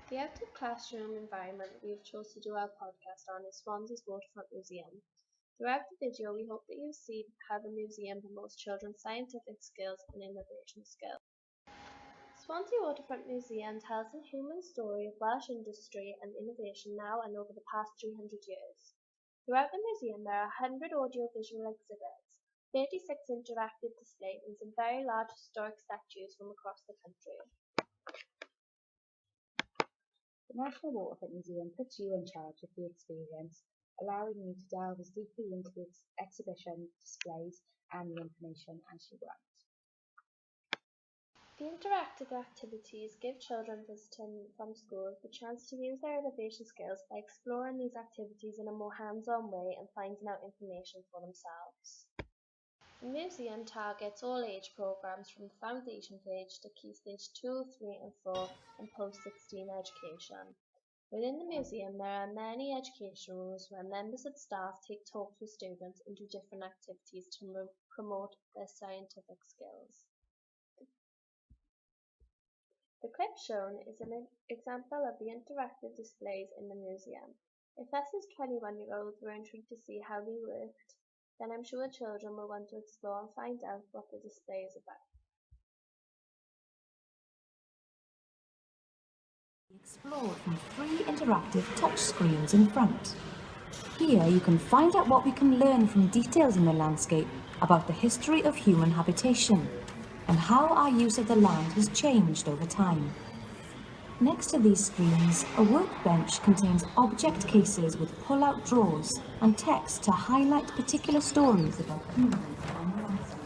The active classroom environment we've chosen to do our podcast on is Swansea's Waterfront Museum. Throughout the video, we hope that you see how the museum promotes children's scientific skills and innovation skills. Swansea Waterfront Museum tells the human story of Welsh industry and innovation now and over the past 300 years. Throughout the museum, there are 100 audiovisual exhibits, 36 interactive displays, and some very large historic statues from across the country. The National Waterfront Museum puts you in charge of the experience, allowing you to delve as deeply into the exhibition, displays, and the information as you want. The interactive activities give children visiting from schools the chance to use their innovation skills by exploring these activities in a more hands-on way and finding out information for themselves. The museum targets all age programs from foundation stage to Key Stage 2, 3 and 4 and post-16 education. Within the museum there are many education rooms where members of staff take talks with students and do different activities to promote their scientific skills. The clip shown is an example of the interactive displays in the museum. If us as 21-year-olds were intrigued to see how they worked, then I'm sure children will want to explore and find out what the display is about. Explore from 3 interactive touchscreens in front. Here you can find out what we can learn from details in the landscape about the history of human habitation and how our use of the land has changed over time. Next to these screens, a workbench contains object cases with pull-out drawers and text to highlight particular stories about humans on the landscape.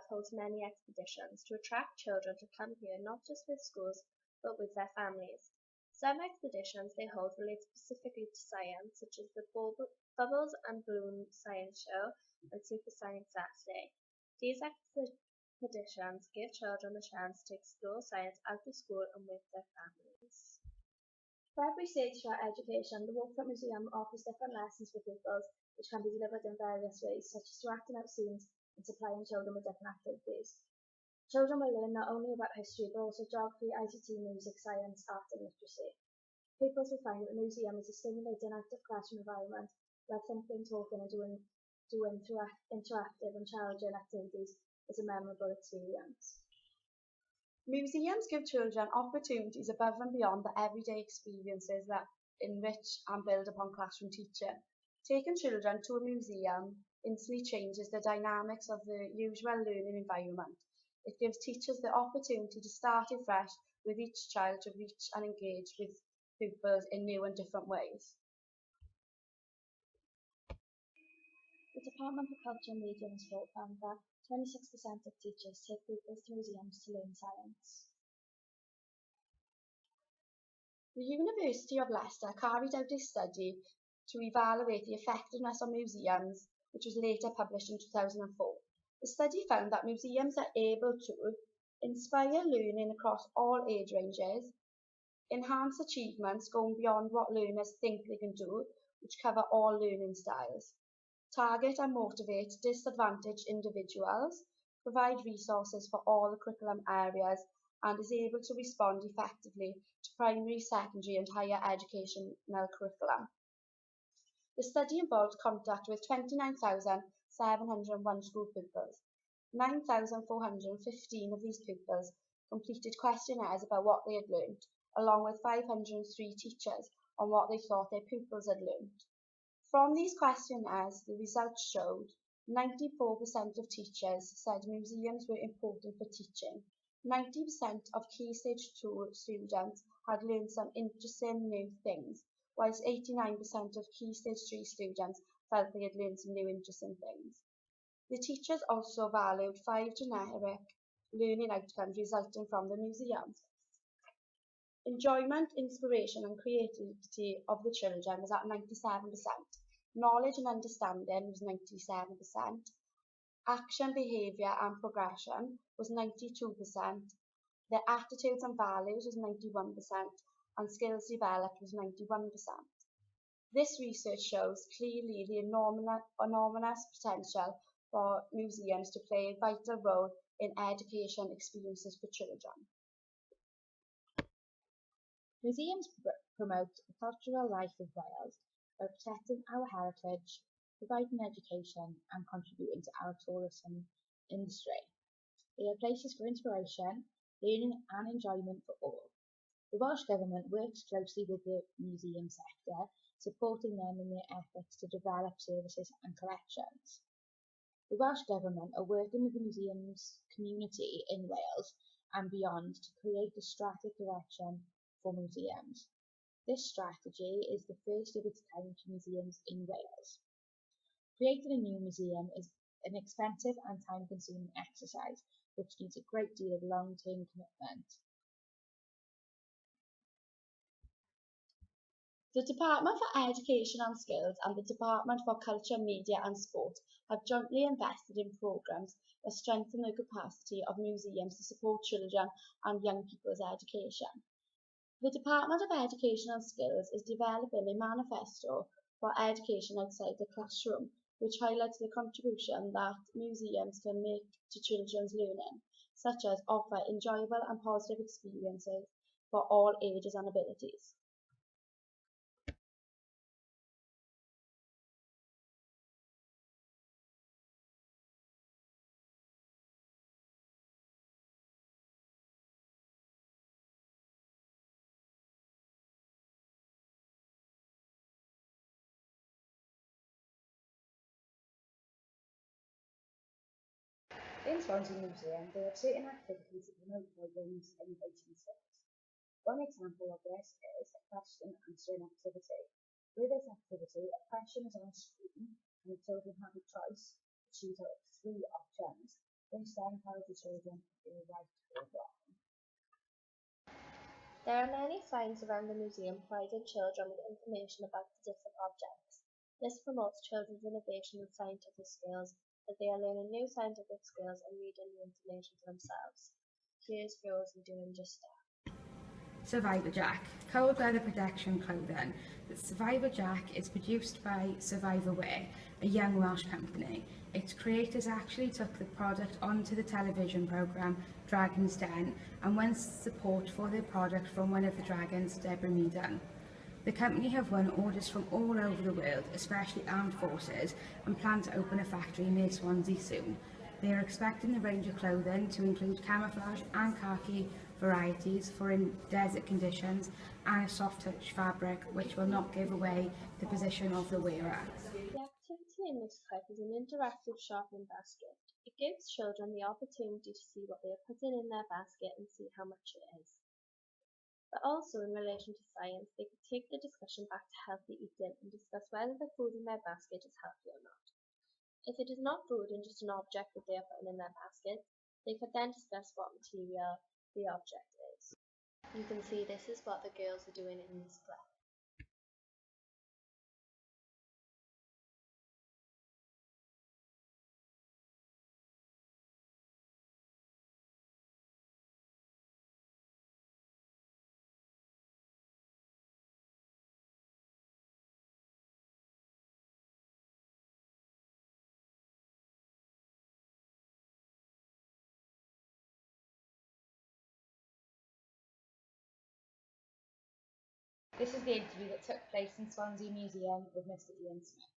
Holds many expeditions to attract children to come here not just with schools but with their families. Some expeditions they hold relate specifically to science, such as the Bubbles and Balloon Science Show and Super Science Saturday. These expeditions give children a chance to explore science out of school and with their families. For every stage of our education, the Waterfront Museum offers different lessons for pupils, which can be delivered in various ways, such as through acting out scenes and supplying children with different activities. Children will learn not only about history, but also geography, ICT, music, science, art and literacy. Pupils will find that the museum is a stimulating active classroom environment where thinking, talking and doing interactive and challenging activities is a memorable experience. Museums give children opportunities above and beyond the everyday experiences that enrich and build upon classroom teaching. Taking children to a museum instantly changes the dynamics of the usual learning environment. It gives teachers the opportunity to start afresh with each child to reach and engage with pupils in new and different ways. The Department for Culture, Media and Sport found that 26% of teachers take pupils to museums to learn science. The University of Leicester carried out a study to evaluate the effectiveness of museums, which was later published in 2004. The study found that museums are able to inspire learning across all age ranges, enhance achievements going beyond what learners think they can do, which cover all learning styles, target and motivate disadvantaged individuals, provide resources for all the curriculum areas, and is able to respond effectively to primary, secondary and higher educational curriculum. The study involved contact with 29,701 school pupils. 9,415 of these pupils completed questionnaires about what they had learned, along with 503 teachers on what they thought their pupils had learned. From these questionnaires, the results showed 94% of teachers said museums were important for teaching. 90% of Key Stage 2 students had learned some interesting new things, whilst 89% of Key Stage 3 students felt they had learned some new interesting things. The teachers also valued 5 generic learning outcomes resulting from the museums. Enjoyment, inspiration and creativity of the children was at 97%. Knowledge and understanding was 97%. Action, behaviour and progression was 92%. Their attitudes and values was 91%. And skills developed was 91%. This research shows clearly the enormous potential for museums to play a vital role in education experiences for children. Museums promote the cultural life of Wales by protecting our heritage, providing education and contributing to our tourism industry. They are places for inspiration, learning and enjoyment for all. The Welsh Government works closely with the museum sector, supporting them in their efforts to develop services and collections. The Welsh Government are working with the museums community in Wales and beyond to create a strategic direction for museums. This strategy is the first of its kind for museums in Wales. Creating a new museum is an expensive and time-consuming exercise which needs a great deal of long-term commitment. The Department for Education and Skills and the Department for Culture, Media and Sport have jointly invested in programmes that strengthen the capacity of museums to support children and young people's education. The Department of Education and Skills is developing a manifesto for education outside the classroom, which highlights the contribution that museums can make to children's learning, such as offer enjoyable and positive experiences for all ages and abilities. In Swansea Museum, they have certain activities that promote children's innovation skills. One example of this is a question and answering activity. With this activity, a question is on a screen and the children have a choice to choose out of 3 options. This then tells the children if they are right or wrong. There are many signs around the museum providing children with information about the different objects. This promotes children's innovation and scientific skills, as they are learning new scientific skills and reading the information for themselves. Here's Rosie doing just that. Survivor Jack, cold weather protection clothing. The Survivor Jack is produced by Survivor Wear, a young Welsh company. Its creators actually took the product onto the television programme Dragon's Den and won support for their product from one of the dragons, Deborah Meaden. The company have won orders from all over the world, especially armed forces, and plan to open a factory near Swansea soon. They are expecting the range of clothing to include camouflage and khaki varieties for in desert conditions and a soft touch fabric which will not give away the position of the wearer. The activity in this type is an interactive shopping basket. It gives children the opportunity to see what they are putting in their basket and see how much it is. But also in relation to science, they could take the discussion back to healthy eating and discuss whether the food in their basket is healthy or not. If it is not food and just an object that they are putting in their basket, they could then discuss what material the object is. You can see this is what the girls are doing in this clip. This is the interview that took place in Swansea Museum with Mr. Ian Smith.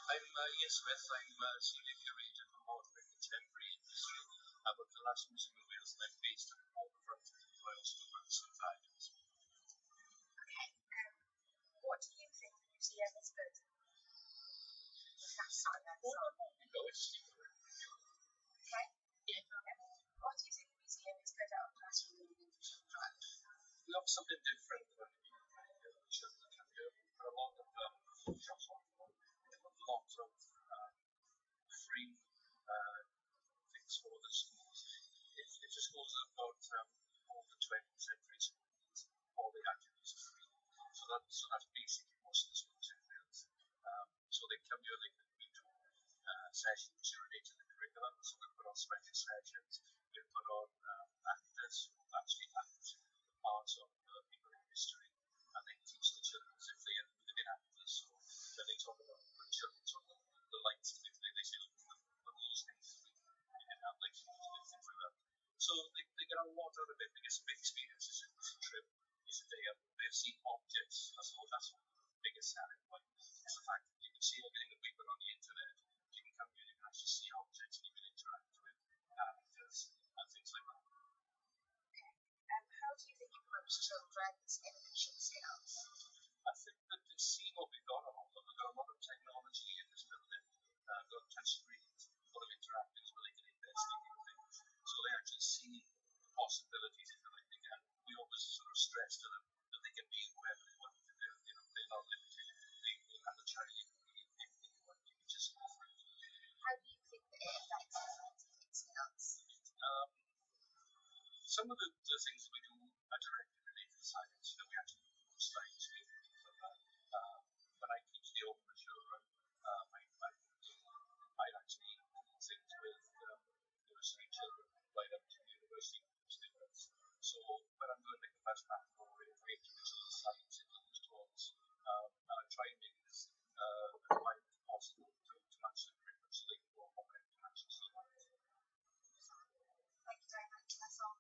I'm Ian Smith. I'm Senior Curator for Modern and Contemporary History at the National Museum of Wales, and I'm based at the Waterfront in the Royal School of St Agnes. Okay, what do you think the museum is good? That's sorry, that's sorry. You go, it's Okay? Yeah. Okay. What do you think the museum is good at classroom learning for children? we have something different when children come here. activities for the schools. If the schools have got more than 20% free schools, all the activities are free. So that's basically most of the schools in Wales. So they come here, they can do sessions which relate to the curriculum. So we put on special sessions, we put on actors who actually act the parts of people in history, and they teach the children as if they've been actors. So when they talk about the children, talk about the lights, they say, look, what those things we can have, like things like that. So they get a lot out of it. They get some big experiences in this trip. Is that they've seen objects. That's the biggest selling point. Is the fact that you can see everything that we put on the internet. You can come here, you can actually see objects, and you can interact with actors and things like that. How do you think it promotes children's innovation skills? I think that they see what we've got on. We've got a lot of technology in this building. We've got touch screens, a lot of interactives where they can investigate things. So they actually see the possibilities, if you like. We always sort of stress to them that they can be whoever they want to do. You know, they're not limited. They have a child, you can be anything you want. You can just go for it. How do you think that it affects the scientific skills? Some of the things that we do are directly related to science. You know, we actually do science and things like that. When I teach the open children, I actually do things with nursery children right up to university students. So when I'm doing like the best math or introduction to science into those talks, I try and make this as wide as possible to match the curriculum so they can go home and actually see that. Thank you very much. That's all.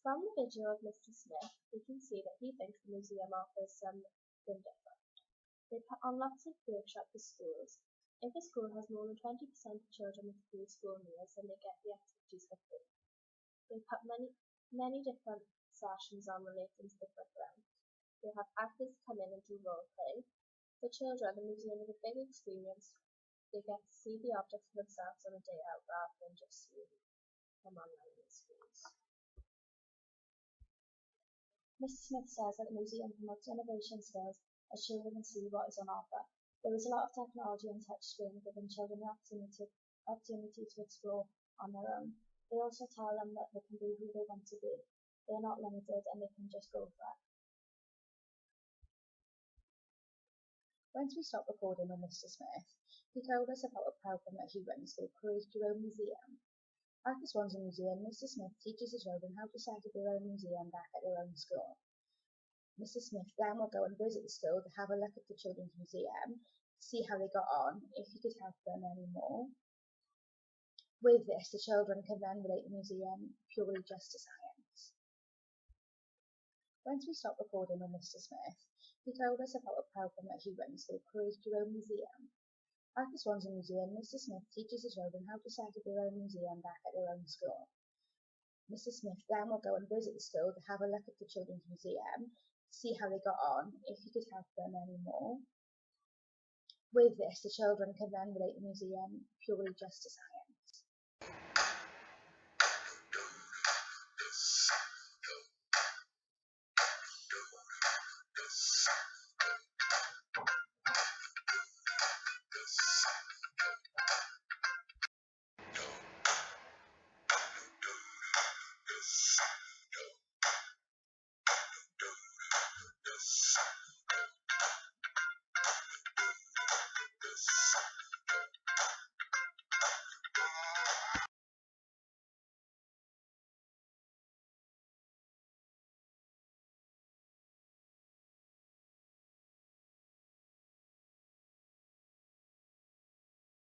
From the video of Mr. Smith, we can see that he thinks the museum offers something different. They put on lots of workshops for schools. If a school has more than 20% of children with free school meals, then they get the activities for free. They put many different sessions on relating to the curriculum. They have actors come in and do role play. For children, the museum is a big experience. They get to see the objects for themselves on a day out rather than just seeing them online in schools. Mr. Smith says that the museum promotes innovation skills as children can see what is on offer. There is a lot of technology and touchscreen giving children the opportunity to explore on their own. They also tell them that they can be who they want to be. They are not limited and they can just go for it. Once we stopped recording with Mr. Smith, he told us about a program that he runs called Create Your Own Museum. At the Swansea Museum, Mr. Smith teaches the children how to set up their own museum back at their own school. Mr. Smith then will go and visit the school to have a look at the children's museum, see how they got on, if he could help them anymore. With this, the children can then relate the museum purely just to science. Once we stopped recording with Mr. Smith, he told us about a program that he runs called Create Your Own Museum. At the Swansea Museum, Mr. Smith teaches the children how to set up their own museum back at their own school. Mr. Smith then will go and visit the school to have a look at the children's museum, see how they got on, if he could help them anymore. With this, the children can then relate the museum purely just to science.